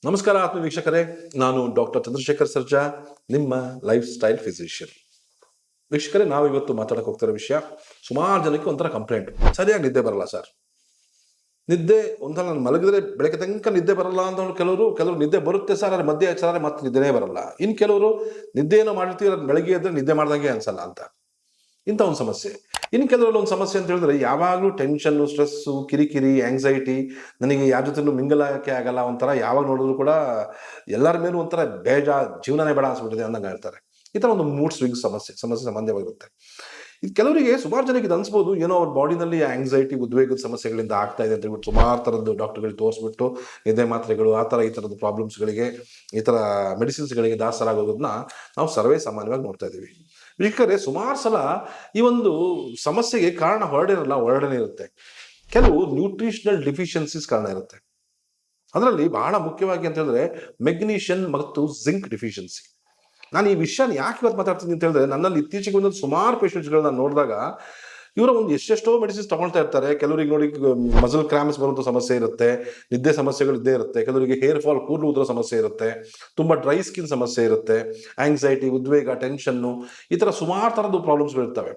ನಮಸ್ಕಾರ ಆತ್ಮ ವೀಕ್ಷಕರೇ, ನಾನು ಡಾಕ್ಟರ್ ಚಂದ್ರಶೇಖರ್ ಸರ್ಜಾ, ನಿಮ್ಮ ಲೈಫ್ ಸ್ಟೈಲ್ ಫಿಸಿಷಿಯನ್. ವೀಕ್ಷಕರೇ, ನಾವು ಇವತ್ತು ಮಾತಾಡಕ್ಕೆ ಹೋಗ್ತಿರೋ ವಿಷಯ, ಸುಮಾರು ಜನಕ್ಕೆ ಒಂಥರ ಕಂಪ್ಲೇಂಟ್, ಸರಿಯಾಗಿ ನಿದ್ದೆ ಬರಲ್ಲ ಸರ್. ನಿದ್ದೆ ಒಂಥರ ನಾನು ಮಲಗಿದ್ರೆ ಬೆಳಗ್ಗೆ ತನಕ ನಿದ್ದೆ ಬರಲ್ಲ ಅಂತ ಕೆಲವರು ನಿದ್ದೆ ಬರುತ್ತೆ ಸರ್, ಅದ್ರ ಮಧ್ಯೆ ಹಚ್ಚಾದ್ರೆ ಮತ್ತೆ ನಿದ್ದೆನೇ ಬರಲ್ಲ. ಇನ್ನು ಕೆಲವರು ನಿದ್ದೆಏನೋ ಮಾಡಿರ್ತೀವಿ, ಅದು ಬೆಳಗ್ಗೆ ಎದ್ರೆ ನಿದ್ದೆ ಮಾಡ್ದಂಗೆ ಅನ್ಸಲ್ಲ ಅಂತ, ಇಂಥ ಒಂದು ಸಮಸ್ಯೆ. ಇನ್ನು ಕೆಲವರಲ್ಲಿ ಒಂದು ಸಮಸ್ಯೆ ಅಂತ ಹೇಳಿದ್ರೆ, ಯಾವಾಗಲೂ ಟೆನ್ಷನ್ನು, ಸ್ಟ್ರೆಸ್ಸು, ಕಿರಿಕಿರಿ, ಆಂಗ್ಸೈಟಿ, ನನಗೆ ಯಾರ ಜೊತೆನೂ ಮಿಂಗಲಾಗಕ್ಕೆ ಆಗಲ್ಲ, ಒಂಥರ ಯಾವಾಗ ನೋಡಿದ್ರು ಕೂಡ ಎಲ್ಲರ ಮೇಲೂ ಒಂಥರ ಜೀವನನೇ ಬೇಡ ಅನ್ಸ್ಬಿಟ್ಟಿದೆ ಅಂದಂಗೆ ಹೇಳ್ತಾರೆ. ಈ ಥರ ಒಂದು ಮೂಡ್ ಸ್ವಿಂಗ್ ಸಮಸ್ಯೆ ಸಾಮಾನ್ಯವಾಗಿರುತ್ತೆ. ಇದು ಕೆಲವರಿಗೆ, ಸುಮಾರು ಜನಕ್ಕೆ ಇದು ಅನ್ಸ್ಬೋದು, ಏನೋ ಅವ್ರ ಬಾಡಿನಲ್ಲಿ ಆಂಗ್ಸೈಟಿ, ಉದ್ವೇಗದ ಸಮಸ್ಯೆಗಳಿಂದ ಆಗ್ತಾ ಇದೆ ಅಂತ ಹೇಳ್ಬಿಟ್ಟು ಸುಮಾರು ಥರದ್ದು ಡಾಕ್ಟರ್ಗಳಿಗೆ ತೋರಿಸ್ಬಿಟ್ಟು ನಿದ್ದೆ ಮಾತ್ರೆಗಳು, ಆ ಥರ ಈ ಥರದ ಪ್ರಾಬ್ಲಮ್ಸ್ಗಳಿಗೆ, ಈ ಥರ ಮೆಡಿಸಿನ್ಸ್ಗಳಿಗೆ ದಾಸರಾಗೋದನ್ನ ನಾವು ಸರ್ವೇ ಸಾಮಾನ್ಯವಾಗಿ ನೋಡ್ತಾ ಇದ್ದೀವಿ. ವೀಕ್ಷಕರೇ, ಸುಮಾರು ಸಲ ಈ ಒಂದು ಸಮಸ್ಯೆಗೆ ಕಾರಣ ಹೊರಡನೆ ಇರುತ್ತೆ. ಕೆಲವು ನ್ಯೂಟ್ರಿಷನಲ್ ಡಿಫಿಷಿಯನ್ಸೀಸ್ ಕಾರಣ ಇರುತ್ತೆ. ಅದರಲ್ಲಿ ಬಹಳ ಮುಖ್ಯವಾಗಿ ಅಂತ ಹೇಳಿದ್ರೆ ಮೆಗ್ನೀಷಿಯಂ ಮತ್ತು ಜಿಂಕ್ ಡಿಫಿಷಿಯನ್ಸಿ. ನಾನು ಈ ವಿಷಯನ ಯಾಕೆ ಇವತ್ತು ಮಾತಾಡ್ತೀನಿ ಅಂತ ಹೇಳಿದ್ರೆ, ನನ್ನಲ್ಲಿ ಇತ್ತೀಚೆಗೆ ಒಂದು ಸುಮಾರು ಪೇಷಂಟ್ಸ್ಗಳನ್ನ ನೋಡಿದಾಗ ಇವರ ಒಂದು ಎಷ್ಟೆಷ್ಟೋ ಮೆಡಿಸಿನ್ಸ್ ತಗೊಳ್ತಾ ಇರ್ತಾರೆ. ಕೆಲವರಿಗೆ ನೋಡಿ ಮಸಲ್ ಕ್ರಾಮ್ಸ್ ಬರುವಂಥ ಸಮಸ್ಯೆ ಇರುತ್ತೆ, ನಿದ್ದೆ ಸಮಸ್ಯೆಗಳು ಇದ್ದೇ ಇರುತ್ತೆ. ಕೆಲವರಿಗೆ ಹೇರ್ ಫಾಲ್, ಕೂದಲು ಉದುರೋ ಸಮಸ್ಯೆ ಇರುತ್ತೆ, ತುಂಬ ಡ್ರೈ ಸ್ಕಿನ್ ಸಮಸ್ಯೆ ಇರುತ್ತೆ, ಆಂಗ್ಸೈಟಿ, ಉದ್ವೇಗ, ಟೆನ್ಷನ್ನು, ಈ ಥರ ಸುಮಾರು ಥರದ್ದು ಪ್ರಾಬ್ಲಮ್ಸ್ಗಳಿರ್ತವೆ.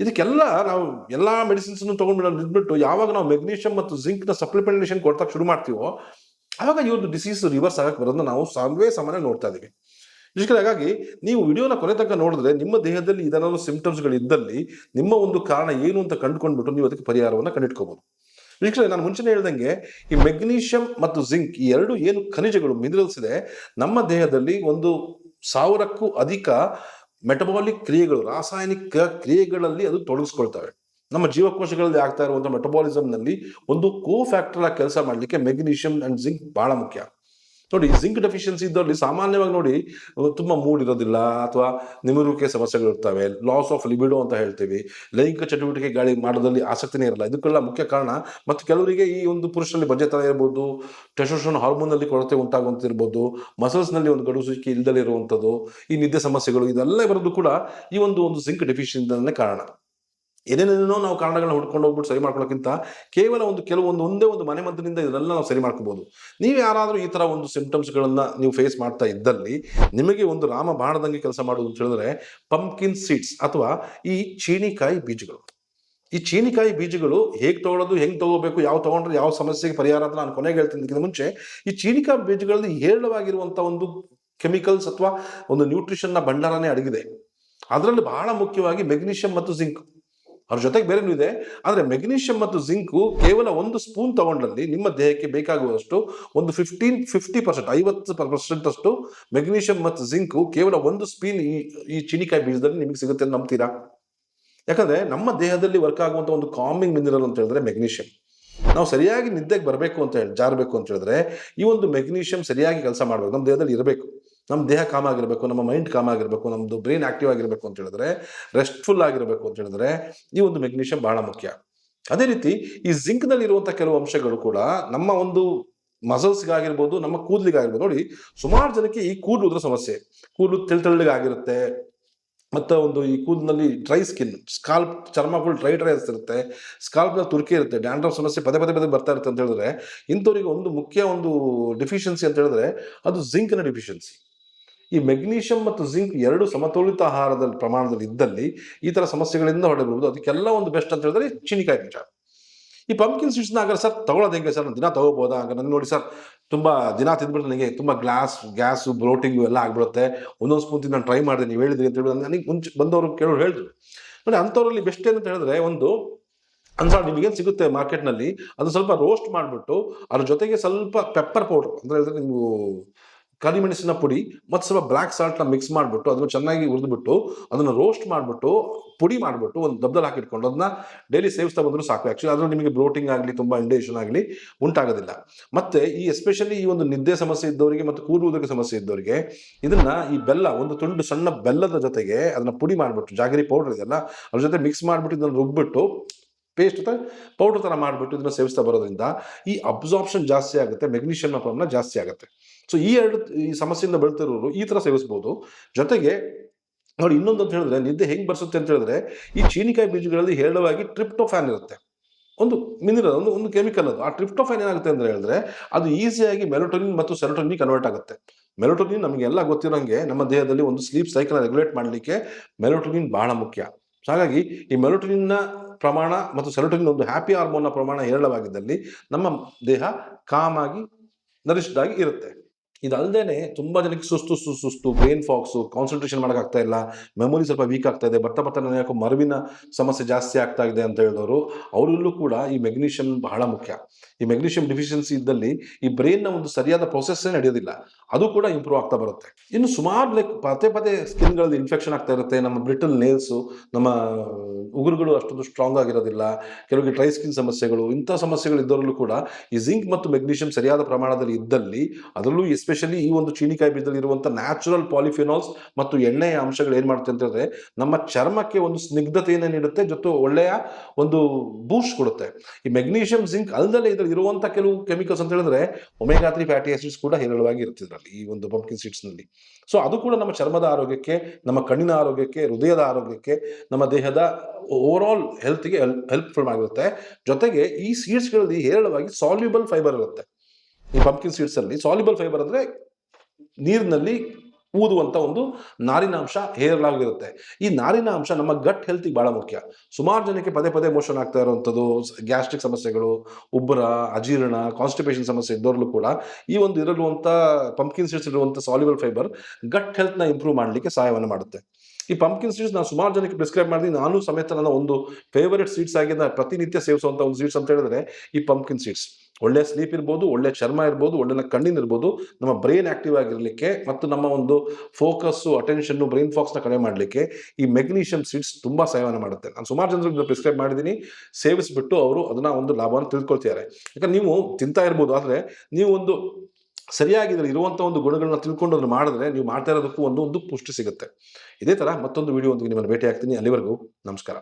ಇದಕ್ಕೆಲ್ಲ ನಾವು ಎಲ್ಲ ಮೆಡಿಸಿನ್ಸನ್ನು ತೊಗೊಂಡ್ಬಿಟ್ಟು ಯಾವಾಗ ನಾವು ಮೆಗ್ನೀಷಿಯಂ ಮತ್ತು ಜಿಂಕ್ನ ಸಪ್ಲಿಮೆಂಟೇಷನ್ ಕೊಡ್ತಾ ಶುರು ಮಾಡ್ತೀವೋ, ಆವಾಗ ಇವ್ರದ್ದು ಡಿಸೀಸ್ ರಿವರ್ಸ್ ಆಗಕ್ಕೆ ಬರೋದನ್ನ ನಾವು ಸಾಮಾನ್ಯ ನೋಡ್ತಾ ಇದ್ದೀವಿ. ಹಾಗಾಗಿ ನೀವು ವಿಡಿಯೋನ ಕೊನೆ ತನಕ ನೋಡಿದ್ರೆ, ನಿಮ್ಮ ದೇಹದಲ್ಲಿ ಇದನ್ನ ಸಿಂಪ್ಟಮ್ಸ್ಗಳು ಇದ್ದಲ್ಲಿ ನಿಮ್ಮ ಒಂದು ಕಾರಣ ಏನು ಅಂತ ಕಂಡುಕೊಂಡ್ಬಿಟ್ಟು ನೀವು ಅದಕ್ಕೆ ಪರಿಹಾರವನ್ನು ಕಂಡಿಟ್ಕೋಬಹುದು. ವೀಕ್ಷಕರೇ, ನಾನು ಮುಂಚೆನೇ ಹೇಳ್ದಂಗೆ, ಈ ಮೆಗ್ನೀಷಿಯಂ ಮತ್ತು ಜಿಂಕ್, ಈ ಎರಡು ಏನು ಖನಿಜಗಳು, ಮಿನರಲ್ಸ್ ಇದೆ, ನಮ್ಮ ದೇಹದಲ್ಲಿ 1000ಕ್ಕೂ ಅಧಿಕ ಮೆಟಬಾಲಿಕ್ ಕ್ರಿಯೆಗಳು, ರಾಸಾಯನಿಕ ಕ್ರಿಯೆಗಳಲ್ಲಿ ಅದು ತೊಡಗಿಸ್ಕೊಳ್ತವೆ. ನಮ್ಮ ಜೀವಕೋಶಗಳಲ್ಲಿ ಆಗ್ತಾ ಇರುವಂತಹ ಮೆಟಬಾಲಿಸಮ್ನಲ್ಲಿ ಒಂದು ಫ್ಯಾಕ್ಟರ್ ಆಗಿ ಕೆಲಸ ಮಾಡಲಿಕ್ಕೆ ಮೆಗ್ನೀಷಿಯಂ ಅಂಡ್ ಜಿಂಕ್ ಬಹಳ ಮುಖ್ಯ. ನೋಡಿ, ಜಿಂಕ್ ಡೆಫಿಷಿಯನ್ಸಿ ಇದ್ದವರಲ್ಲಿ ಸಾಮಾನ್ಯವಾಗಿ ನೋಡಿ ತುಂಬ ಮೂಡ್ ಇರೋದಿಲ್ಲ, ಅಥವಾ ನಿಮರುವಿಕೆ ಸಮಸ್ಯೆಗಳು ಇರ್ತವೆ, ಲಾಸ್ ಆಫ್ ಲಿಬಿಡೋ ಅಂತ ಹೇಳ್ತೀವಿ, ಲೈಂಗಿಕ ಚಟುವಟಿಕೆ ಮಾಡೋದ್ರಲ್ಲಿ ಆಸಕ್ತಿನೇ ಇರಲ್ಲ. ಇದಕ್ಕೆಲ್ಲ ಮುಖ್ಯ ಕಾರಣ. ಮತ್ತು ಕೆಲವರಿಗೆ ಈ ಒಂದು ಪುರುಷರಲ್ಲಿ ಬಜೆತನ ಇರ್ಬೋದು, ಟೆಸ್ಟೋಸ್ಟೆರಾನ್ ಹಾರ್ಮೋನಲ್ಲಿ ಕೊರತೆ ಉಂಟಾಗುವಂತಿರ್ಬೋದು, ಮಸಲ್ಸ್ನಲ್ಲಿ ಒಂದು ಗಡುಸುವಿಕೆ ಇಲ್ದಲೇ ಇರುವಂಥದ್ದು, ಈ ನಿದ್ದೆ ಸಮಸ್ಯೆಗಳು, ಇದೆಲ್ಲ ಬರೋದು ಕೂಡ ಈ ಒಂದು ಜಿಂಕ್ ಡೆಫಿಷಿಯನ್ಸಿಯಿಂದಲೇ ಕಾರಣ. ಏನೇನೇನೋ ನಾವು ಕಾರಣಗಳನ್ನ ಹುಡ್ಕೊಂಡು ಹೋಗ್ಬಿಟ್ಟು ಸರಿ ಮಾಡ್ಕೊಳ್ಳೋಕ್ಕಿಂತ ಕೇವಲ ಒಂದೇ ಒಂದು ಮನೆ ಮದ್ದಿನಿಂದ ಇದನ್ನೆಲ್ಲ ನಾವು ಸರಿ ಮಾಡ್ಕೋಬಹುದು. ನೀವು ಯಾರಾದರೂ ಈ ಥರ ಒಂದು ಸಿಂಪ್ಟಮ್ಸ್ಗಳನ್ನ ನೀವು ಫೇಸ್ ಮಾಡ್ತಾ ಇದ್ದಲ್ಲಿ, ನಿಮಗೆ ಒಂದು ರಾಮ ಬಾಣದಂಗೆ ಕೆಲಸ ಮಾಡೋದು ಅಂತ ಹೇಳಿದ್ರೆ ಪಂಪ್ಕಿನ್ ಸೀಡ್ಸ್, ಅಥವಾ ಈ ಚೀನಿಕಾಯಿ ಬೀಜಗಳು. ಈ ಚೀನಿಕಾಯಿ ಬೀಜಗಳು ಹೇಗೆ ತಗೊಳ್ಳೋದು, ಹೆಂಗೆ ತಗೋಬೇಕು, ಯಾವ ತಗೊಂಡ್ರೆ ಯಾವ ಸಮಸ್ಯೆಗೆ ಪರಿಹಾರ ಅಂತ ನಾನು ಕೊನೆಗೆ ಹೇಳ್ತೀನಿ. ಮುಂಚೆ ಈ ಚೀನಿಕಾಯಿ ಬೀಜಗಳಲ್ಲಿ ಹೇರಳವಾಗಿರುವಂಥ ಒಂದು ಕೆಮಿಕಲ್ಸ್ ಅಥವಾ ಒಂದು ನ್ಯೂಟ್ರಿಷನ್ನ ಭಂಡಾರನೇ ಅಡಗಿದೆ. ಅದರಲ್ಲಿ ಬಹಳ ಮುಖ್ಯವಾಗಿ ಮೆಗ್ನೀಷಿಯಂ ಮತ್ತು ಜಿಂಕ್, ಅವ್ರ ಜೊತೆಗೆ ಬೇರೆನೂ ಇದೆ. ಆದರೆ ಮೆಗ್ನೀಷಿಯಂ ಮತ್ತು ಜಿಂಕು ಕೇವಲ 1 ಸ್ಪೂನ್ ತಗೊಂಡ್ರಲ್ಲಿ ನಿಮ್ಮ ದೇಹಕ್ಕೆ ಬೇಕಾಗುವಷ್ಟು ಒಂದು 50% 50% ಅಷ್ಟು ಮೆಗ್ನೀಷಿಯಂ ಮತ್ತು ಜಿಂಕು ಕೇವಲ 1 ಸ್ಪೂನ್ ಈ ಚೀನಿಕಾಯಿ ಬೀಜದಲ್ಲಿ ನಿಮಗೆ ಸಿಗುತ್ತೆ ಅಂತ ನಂಬ್ತೀರಾ? ಯಾಕಂದ್ರೆ ನಮ್ಮ ದೇಹದಲ್ಲಿ ವರ್ಕ್ ಆಗುವಂಥ ಒಂದು ಕಾಮಿಂಗ್ ಮಿನರಲ್ ಅಂತ ಹೇಳಿದ್ರೆ ಮೆಗ್ನೀಷಿಯಂ. ನಾವು ಸರಿಯಾಗಿ ನಿದ್ದೆಗೆ ಬರಬೇಕು ಅಂತ ಜಾರಬೇಕು ಅಂತ ಹೇಳಿದ್ರೆ, ಈ ಒಂದು ಮೆಗ್ನೀಷಿಯಂ ಸರಿಯಾಗಿ ಕೆಲಸ ಮಾಡಬೇಕು, ನಮ್ಮ ದೇಹದಲ್ಲಿ ಇರಬೇಕು. ನಮ್ಮ ದೇಹ ಕಾಮ್ ಆಗಿರಬೇಕು, ನಮ್ಮ ಮೈಂಡ್ ಕಾಮ್ ಆಗಿರಬೇಕು, ನಮ್ಮದು ಬ್ರೈನ್ ಆಕ್ಟಿವ್ ಆಗಿರಬೇಕು ಅಂತ ಹೇಳಿದ್ರೆ, ರೆಸ್ಟ್ಫುಲ್ ಆಗಿರಬೇಕು ಅಂತ ಹೇಳಿದ್ರೆ ಈ ಒಂದು ಮೆಗ್ನೀಷಿಯಂ ಬಹಳ ಮುಖ್ಯ. ಅದೇ ರೀತಿ ಈ ಜಿಂಕ್ನಲ್ಲಿ ಇರುವಂಥ ಕೆಲವು ಅಂಶಗಳು ಕೂಡ ನಮ್ಮ ಒಂದು ಮಸಲ್ಸ್ಗಾಗಿರ್ಬೋದು, ನಮ್ಮ ಕೂದಲಿಗಾಗಿರ್ಬೋದು. ನೋಡಿ, ಸುಮಾರು ಜನಕ್ಕೆ ಈ ಕೂದಲು ಉದುರೋ ಸಮಸ್ಯೆ, ಕೂದಲು ತೆಳ್ಳಗಾಗಿರುತ್ತೆ, ಮತ್ತು ಈ ಕೂದಲಿನಲ್ಲಿ ಡ್ರೈ ಸ್ಕಿನ್, ಚರ್ಮ ಫುಲ್ ಡ್ರೈ ಇರುತ್ತೆ, ಸ್ಕಾಲ್ಪ್ನಲ್ಲಿ ತುರ್ಕಿ ಇರುತ್ತೆ, ಡ್ಯಾಂಡ್ರಫ್ ಸಮಸ್ಯೆ ಪದೇ ಬರ್ತಾ ಇರುತ್ತೆ ಅಂತ ಹೇಳಿದ್ರೆ, ಇಂಥವ್ರಿಗೆ ಮುಖ್ಯ ಡೆಫಿಷಿಯನ್ಸಿ ಅಂತ ಹೇಳಿದ್ರೆ ಅದು ಜಿಂಕ್ನ ಡೆಫಿಷಿಯನ್ಸಿ. ಈ ಮೆಗ್ನೀಷಿಯಂ ಮತ್ತು ಜಿಂಕ್ ಎರಡು ಸಮತೋಲಿತ ಆಹಾರದಲ್ಲಿ ಪ್ರಮಾಣದಲ್ಲಿ ಇದ್ದಲ್ಲಿ ಈ ಥರ ಸಮಸ್ಯೆಗಳಿಂದ ಹೊರಡಬಹುದು. ಅದಕ್ಕೆಲ್ಲ ಬೆಸ್ಟ್ ಅಂತ ಹೇಳಿದ್ರೆ ಚೀನಿಕಾಯಿ ಬೀಜ. ಈ ಪಂಪ್ಕಿನ್ ಸೀಡ್ಸ್ನ ಆಗ ಸರ್ ತಗೊಳ್ಳೋದು ಹೆಂಗೆ ಸರ್, ದಿನ ತಗೋಬೋದಾ? ಆಗ ನನಗೆ ನೋಡಿ ಸರ್, ತುಂಬ ದಿನ ತಿಂದ್ಬಿಟ್ಟು ನನಗೆ ತುಂಬ ಗ್ಯಾಸು, ಬ್ಲೋಟಿಂಗು ಎಲ್ಲ ಆಗ್ಬಿಡುತ್ತೆ. ಒಂದೊಂದು ಸ್ಪೂನ್ ನಾನು ಟ್ರೈ ಮಾಡಿದೆ, ನೀವು ಹೇಳಿದ್ರಿ ಅಂತ ಹೇಳಿ ನನಗೆ ಮುಂಚೆ ಬಂದವರು ಕೇಳೋರು ಹೇಳಿದ್ರು. ನೋಡಿ, ಅಂಥವ್ರಲ್ಲಿ ಬೆಸ್ಟ್ ಏನಂತ ಹೇಳಿದ್ರೆ, ನಿಮಗೇನು ಸಿಗುತ್ತೆ ಮಾರ್ಕೆಟ್ನಲ್ಲಿ, ಅದು ಸ್ವಲ್ಪ ರೋಸ್ಟ್ ಮಾಡಿಬಿಟ್ಟು ಅದ್ರ ಜೊತೆಗೆ ಸ್ವಲ್ಪ ಪೆಪ್ಪರ್ ಪೌಡರ್ ಅಂತ ಹೇಳಿದ್ರೆ, ನೀವು ಕರಿಮೆಣಸಿನ ಪುಡಿ ಮತ್ತು ಸ್ವಲ್ಪ ಬ್ಲ್ಯಾಕ್ ಸಾಲ್ಟ್ನ ಮಿಕ್ಸ್ ಮಾಡಿಬಿಟ್ಟು ಅದನ್ನು ಚೆನ್ನಾಗಿ ಹುರಿದ್ಬಿಟ್ಟು ಅದನ್ನು ರೋಸ್ಟ್ ಮಾಡಿಬಿಟ್ಟು ಪುಡಿ ಮಾಡಿಬಿಟ್ಟು ಒಂದು ಡಬ್ಬದಲ್ಲಿ ಹಾಕಿಟ್ಕೊಂಡು ಅದನ್ನ ಡೈಲಿ ಸೇವಿಸ್ತಾ ಬಂದರೂ ಸಾಕು. ಆ್ಯಕ್ಚುಲಿ ಅದ್ರಲ್ಲಿ ನಿಮಗೆ ಬ್ಲೋಟಿಂಗ್ ಆಗಲಿ, ತುಂಬ ಇಂಡೈಜೆಷನ್ ಆಗಲಿ ಉಂಟಾಗೋದಿಲ್ಲ. ಮತ್ತು ಈ ಎಸ್ಪೆಷಲಿ ಈ ನಿದ್ದೆ ಸಮಸ್ಯೆ ಇದ್ದವರಿಗೆ ಮತ್ತು ಕೂದಲು ಸಮಸ್ಯೆ ಇದ್ದವರಿಗೆ ಇದನ್ನ ಈ ಬೆಲ್ಲ, ಒಂದು ತುಂಡು ಸಣ್ಣ ಬೆಲ್ಲದ ಜೊತೆಗೆ ಅದನ್ನ ಪುಡಿ ಮಾಡಿಬಿಟ್ಟು, ಜಾಗರಿ ಪೌಡರ್ ಇದೆಲ್ಲ ಅದ್ರ ಜೊತೆ ಮಿಕ್ಸ್ ಮಾಡಿಬಿಟ್ಟು ಇದನ್ನು ರುಬ್ಬಿಟ್ಟು ಪೇಸ್ಟ್ ಪೌಡರ್ ಥರ ಮಾಡಿಬಿಟ್ಟು ಇದನ್ನು ಸೇವಿಸ್ತಾ ಬರೋದ್ರಿಂದ ಈ ಅಬ್ಸಾರ್ಪ್ಷನ್ ಜಾಸ್ತಿ ಆಗುತ್ತೆ, ಮೆಗ್ನೀಷಿಯಂನ ಪ್ರಮಾಣ ಜಾಸ್ತಿ ಆಗುತ್ತೆ. ಸೊ ಈ ಸಮಸ್ಯೆಯಿಂದ ಬೆಳ್ತಿರೋರು ಈ ಥರ ಸೇವಿಸ್ಬೋದು. ಜೊತೆಗೆ ನೋಡಿ, ಇನ್ನೊಂದು ಅಂತ ಹೇಳಿದ್ರೆ, ನಿದ್ದೆ ಹೆಂಗೆ ಬರ್ಸುತ್ತೆ ಅಂತ ಹೇಳಿದ್ರೆ, ಈ ಚೀನಿಕಾಯಿ ಬೀಜಗಳಲ್ಲಿ ಹೇರಳವಾಗಿ ಟ್ರಿಪ್ಟೋಫ್ಯಾನ್ ಇರುತ್ತೆ. ಒಂದು ಮಿನರಲ್, ಒಂದು ಕೆಮಿಕಲ್. ಅದು ಆ ಟ್ರಿಪ್ಟೋಫೈನ್ ಏನಾಗುತ್ತೆ ಅಂತ ಹೇಳಿದ್ರೆ ಅದು ಈಸಿಯಾಗಿ ಮೆಲೋಟೋನಿನ್ ಮತ್ತು ಸೆರೋಟೋನಿನ್ ಕನ್ವರ್ಟ್ ಆಗುತ್ತೆ. ಮೆಲೋಟೋನಿನ್ ನಮಗೆಲ್ಲ ಗೊತ್ತಿರೋಂಗೆ ನಮ್ಮ ದೇಹದಲ್ಲಿ ಒಂದು ಸ್ಲೀಪ್ ಸೈಕಲ್ ರೆಗ್ಯುಲೇಟ್ ಮಾಡಲಿಕ್ಕೆ ಮೆಲೋಟೋನಿನ್ ಬಹಳ ಮುಖ್ಯ. ಹಾಗಾಗಿ ಈ ಮೆಲೋಟೋನಿನ್ನ ಪ್ರಮಾಣ ಮತ್ತು ಸೆರೋಟೋನಿನ್ ಒಂದು ಹ್ಯಾಪಿ ಹಾರ್ಮೋನ್ನ ಪ್ರಮಾಣ ಹೇರಳವಾಗಿದ್ದಲ್ಲಿ ನಮ್ಮ ದೇಹ ಕಾಮ್ ಆಗಿ ನರಿಷ್ಡ್ ಆಗಿ ಇರುತ್ತೆ. ಇದಲ್ಲದೆ ತುಂಬ ಜನಕ್ಕೆ ಸುಸ್ತು, ಬ್ರೈನ್ ಫಾಕ್ಸು, ಕಾನ್ಸಂಟ್ರೇಷನ್ ಮಾಡೋಕ್ಕಾಗ್ತಾ ಇಲ್ಲ, ಮೆಮೊರಿ ಸ್ವಲ್ಪ ವೀಕ್ ಆಗ್ತಾ ಇದೆ, ಬರ್ತಾ ನನಗೆ ಯಾಕೋ ಮರುವಿನ ಸಮಸ್ಯೆ ಜಾಸ್ತಿ ಆಗ್ತಾ ಇದೆ ಅಂತ ಹೇಳಿದವರು, ಅವರಲ್ಲೂ ಕೂಡ ಈ ಮೆಗ್ನೀಷಿಯಂ ಬಹಳ ಮುಖ್ಯ. ಈ ಮೆಗ್ನೀಷಿಯಂ ಡಿಫಿಷಿಯನ್ಸಿ ಇದ್ದಲ್ಲಿ ಈ ಬ್ರೈನ್ನ ಒಂದು ಸರಿಯಾದ ಪ್ರೊಸೆಸ್ಸೇ ನಡೆಯೋದಿಲ್ಲ, ಅದು ಕೂಡ ಇಂಪ್ರೂವ್ ಆಗ್ತಾ ಬರುತ್ತೆ. ಇನ್ನು ಸುಮಾರು ಪದೇ ಸ್ಕಿನ್ಗಳಲ್ಲಿ ಇನ್ಫೆಕ್ಷನ್ ಆಗ್ತಾ ಇರುತ್ತೆ. ನಮ್ಮ ಬ್ರಿಟಲ್ ನೇಲ್ಸು, ನಮ್ಮ ಉಗುರುಗಳು ಅಷ್ಟೊಂದು ಸ್ಟ್ರಾಂಗ್ ಆಗಿರೋದಿಲ್ಲ, ಕೆಲವರಿಗೆ ಡ್ರೈ ಸ್ಕಿನ್ ಸಮಸ್ಯೆಗಳು, ಇಂಥ ಸಮಸ್ಯೆಗಳು ಇದ್ದವರಲ್ಲೂ ಕೂಡ ಈ ಜಿಂಕ್ ಮತ್ತು ಮೆಗ್ನೀಷಿಯಂ ಸರಿಯಾದ ಪ್ರಮಾಣದಲ್ಲಿ ಇದ್ದಲ್ಲಿ, ಅದರಲ್ಲೂ ಎಸ್ಪೆಷಲಿ ಈ ಒಂದು ಚೀನಿಕಾಯಿ ಬೀಜದಲ್ಲಿ ಇರುವಂಥ ನ್ಯಾಚುರಲ್ ಪಾಲಿಫಿನಾಲ್ಸ್ ಮತ್ತು ಎಣ್ಣೆಯ ಅಂಶಗಳು ಏನು ಮಾಡುತ್ತೆ ಅಂತಂದರೆ ನಮ್ಮ ಚರ್ಮಕ್ಕೆ ಒಂದು ಸ್ನಿಗ್ಧತೆಯನ್ನು ನೀಡುತ್ತೆ, ಜೊತೆ ಒಳ್ಳೆಯ ಒಂದು ಬೂಸ್ಟ್ ಕೊಡುತ್ತೆ. ಈ ಮೆಗ್ನೀಷಿಯಂ, ಜಿಂಕ್ ಅಲ್ಲದೆ ಇದರಲ್ಲಿ ಇರುವಂಥ ಕೆಲವು ಕೆಮಿಕಲ್ಸ್ ಅಂತ ಹೇಳಿದ್ರೆ ಒಮೆಗಾ 3 ಫ್ಯಾಟಿ ಆಸಿಡ್ಸ್ ಕೂಡ ಹೇರಳವಾಗಿ ಇರ್ತಿದ್ರಲ್ಲಿ ಈ ಒಂದು ಪಂಪ್ಕಿನ್ ಸೀಡ್ಸ್ನಲ್ಲಿ. ಸೊ ಅದು ಕೂಡ ನಮ್ಮ ಚರ್ಮದ ಆರೋಗ್ಯಕ್ಕೆ, ನಮ್ಮ ಕಣ್ಣಿನ ಆರೋಗ್ಯಕ್ಕೆ, ಹೃದಯದ ಆರೋಗ್ಯಕ್ಕೆ, ನಮ್ಮ ದೇಹದ ಓವರಾಲ್ ಹೆಲ್ತ್ಗೆ ಹೆಲ್ಪ್ಫುಲ್ ಆಗಿರುತ್ತೆ. ಜೊತೆಗೆ ಈ ಸೀಡ್ಸ್ಗಳಲ್ಲಿ ಹೇರಳವಾಗಿ ಸಾಲ್ಯುಬಲ್ ಫೈಬರ್ ಇರುತ್ತೆ. ಈ ಪಂಪ್ಕಿನ್ ಸೀಡ್ಸ್ ಅಲ್ಲಿ ಸಾಲ್ಯುಬಲ್ ಫೈಬರ್ ಅಂದ್ರೆ ನೀರಿನಲ್ಲಿ ಊದುವಂತ ಒಂದು ನಾರಿನಾಂಶ ಹೇರಳವಾಗಿರುತ್ತೆ. ಈ ನಾರಿನಾಂಶ ನಮ್ಮ ಗಟ್ ಹೆಲ್ತಿಗೆ ಬಹಳ ಮುಖ್ಯ. ಸುಮಾರು ಜನಕ್ಕೆ ಪದೇ ಮೋಷನ್ ಆಗ್ತಾ ಇರುವಂಥದ್ದು, ಗ್ಯಾಸ್ಟ್ರಿಕ್ ಸಮಸ್ಯೆಗಳು, ಉಬ್ಬರ, ಅಜೀರ್ಣ, ಕಾನ್ಸ್ಟಿಪೇಷನ್ ಸಮಸ್ಯೆ ಇದ್ದವ್ರಲ್ಲೂ ಕೂಡ ಈ ಒಂದು ಇರುವಂಥ ಪಂಪ್ಕಿನ್ ಸೀಡ್ಸ್ ಇರುವಂಥ ಸಾಲ್ಯುಬಲ್ ಫೈಬರ್ ಗಟ್ ಹೆಲ್ತ್ನ ಇಂಪ್ರೂವ್ ಮಾಡಲಿಕ್ಕೆ ಸಹಾಯವನ್ನು ಮಾಡುತ್ತೆ. ಈ ಪಂಪ್ಕಿನ್ ಸೀಡ್ಸ್ ನಾನು ಸುಮಾರು ಜನಕ್ಕೆ ಪ್ರಿಸ್ಕ್ರೈಬ್ ಮಾಡಿದ್ದೀನಿ. ನಾನು ಸಮೇತ ನನ್ನ ಒಂದು ಫೇವರೆಟ್ ಸೀಡ್ಸ್ ಆಗಿ ನಾನು ಪ್ರತಿನಿತ್ಯ ಸೇವಿಸುವಂಥ ಒಂದು ಸೀಡ್ಸ್ ಅಂತ ಹೇಳಿದ್ರೆ ಈ ಪಂಪ್ಕಿನ್ ಸೀಡ್ಸ್. ಒಳ್ಳೆ ಸ್ಲೀಪ್ ಇರ್ಬೋದು, ಒಳ್ಳೆ ಚರ್ಮ ಇರ್ಬೋದು, ಒಳ್ಳೆ ಕಣ್ಣಿನ ಇರ್ಬೋದು, ನಮ್ಮ ಬ್ರೈನ್ ಆಕ್ಟಿವ್ ಆಗಿರಲಿಕ್ಕೆ ಮತ್ತು ನಮ್ಮ ಒಂದು ಫೋಕಸ್ಸು, ಅಟೆನ್ಷನ್ನು, ಬ್ರೈನ್ ಫಾಕ್ಸ್ನ ಕಡಿಮೆ ಮಾಡಲಿಕ್ಕೆ ಈ ಮೆಗ್ನೀಷಿಯಂ ಸೀಡ್ಸ್ ತುಂಬ ಸಹಾಯವನ್ನು ಮಾಡುತ್ತೆ. ನಾನು ಸುಮಾರು ಜನರಿಗೆ ಪ್ರಿಸ್ಕ್ರೈಬ್ ಮಾಡಿದ್ದೀನಿ, ಸೇವಿಸಿಬಿಟ್ಟು ಅವರು ಅದನ್ನು ಒಂದು ಲಾಭವನ್ನು ತಿಳ್ಕೊಳ್ತಿದ್ದಾರೆ. ಯಾಕಂದ್ರೆ ನೀವು ತಿಂತಾ ಇರ್ಬೋದು, ಆದರೆ ನೀವು ಒಂದು ಸರಿಯಾಗಿ ಇರುವಂಥ ಒಂದು ಗುಣಗಳನ್ನ ತಿಳ್ಕೊಂಡು ಅದನ್ನು ಮಾಡಿದ್ರೆ ನೀವು ಮಾಡ್ತಾ ಇರೋದಕ್ಕೂ ಒಂದು ಪುಷ್ಟಿ ಸಿಗುತ್ತೆ. ಇದೇ ಥರ ಮತ್ತೊಂದು ವಿಡಿಯೋ ಒಂದಿಗೆ ನಿಮ್ಮನ್ನು ಭೇಟಿ ಆಗ್ತೀನಿ. ಅಲ್ಲಿವರೆಗೂ ನಮಸ್ಕಾರ.